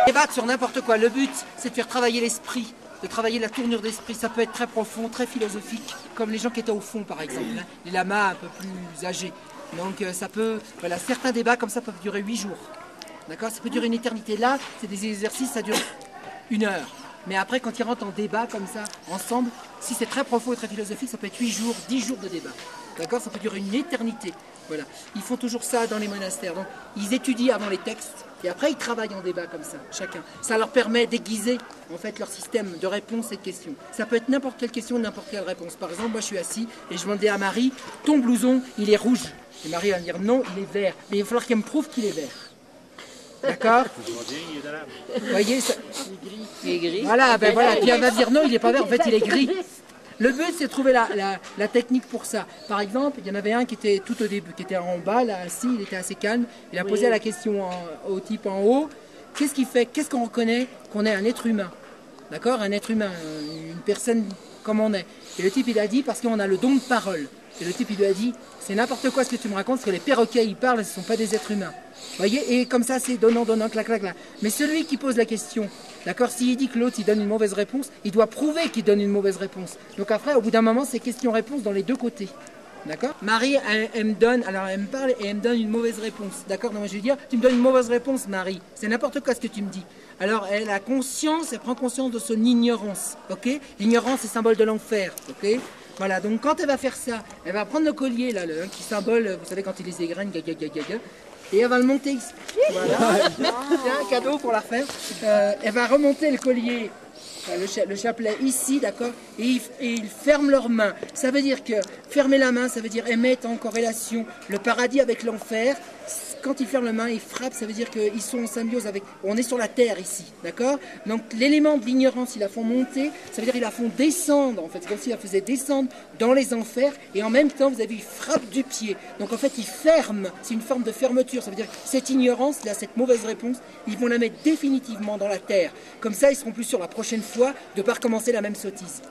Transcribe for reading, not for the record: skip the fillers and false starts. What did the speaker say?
Débattre sur n'importe quoi. Le but, c'est de faire travailler l'esprit, de travailler la tournure d'esprit. Ça peut être très profond, très philosophique, comme les gens qui étaient au fond, par exemple, hein, les lamas un peu plus âgés. Donc ça peut, voilà, certains débats comme ça peuvent durer 8 jours. D'accord? Ça peut durer une éternité. Là, c'est des exercices, ça dure 1 heure. Mais après, quand ils rentrent en débat comme ça, ensemble, si c'est très profond et très philosophique, ça peut être 8 jours, 10 jours de débat. D'accord? Ça peut durer une éternité. Voilà. Ils font toujours ça dans les monastères. Donc, ils étudient avant les textes et après, ils travaillent en débat comme ça, chacun. Ça leur permet d'aiguiser, en fait, leur système de réponse et de questions. Ça peut être n'importe quelle question, n'importe quelle réponse. Par exemple, moi, je suis assis et je demandais à Marie, ton blouson, il est rouge. Et Marie va me dire, non, il est vert. Mais il va falloir qu'elle me prouve qu'il est vert. D'accord? Vous voyez ça... Il est gris. Voilà, ben voilà. Puis elle va dire non, il n'est pas vert, en fait il est gris. Le but c'est de trouver la technique pour ça. Par exemple, il y en avait un qui était tout au début, qui était en bas, là, assis, il était assez calme. Il a posé la question au type en haut. Qu'est-ce qui fait, qu'est-ce qu'on reconnaît qu'on est un être humain? D'accord? Un être humain, une personne comme on est. Et le type il a dit parce qu'on a le don de parole. Et le type il lui a dit, c'est n'importe quoi ce que tu me racontes, parce que les perroquets ils parlent, ce ne sont pas des êtres humains. Vous voyez? Et comme ça c'est donnant, donnant, clac, clac, clac. Mais celui qui pose la question, d'accord, s'il dit que l'autre il donne une mauvaise réponse, il doit prouver qu'il donne une mauvaise réponse. Donc après, au bout d'un moment, c'est question-réponse dans les deux côtés. D'accord? Marie, elle me donne, alors elle me parle et elle me donne une mauvaise réponse. D'accord? Donc moi je vais dire, tu me donnes une mauvaise réponse, Marie. C'est n'importe quoi ce que tu me dis. Alors elle a conscience, elle prend conscience de son ignorance. Ok? L'ignorance est symbole de l'enfer. Ok? Voilà, donc quand elle va faire ça, elle va prendre le collier, là, le qui symbole, vous savez, quand il les égrène, gaga, gaga, gaga, et elle va le monter ici. Voilà, c'est un cadeau pour la refaire. Elle va remonter le collier, le chapelet ici, d'accord, et ils ferment leurs mains. Ça veut dire que fermer la main, ça veut dire mettre en corrélation le paradis avec l'enfer. Quand ils ferment la main, ils frappent, ça veut dire qu'ils sont en symbiose avec... On est sur la terre ici, d'accord? Donc l'élément de l'ignorance, ils la font monter, ça veut dire qu'ils la font descendre, en fait. C'est comme s'ils la faisaient descendre dans les enfers, et en même temps, vous avez vu, ils frappent du pied. Donc en fait, ils ferment, c'est une forme de fermeture, ça veut dire que cette ignorance, là, cette mauvaise réponse, ils vont la mettre définitivement dans la terre. Comme ça, ils seront plus sûrs la prochaine fois de ne pas recommencer la même sottise.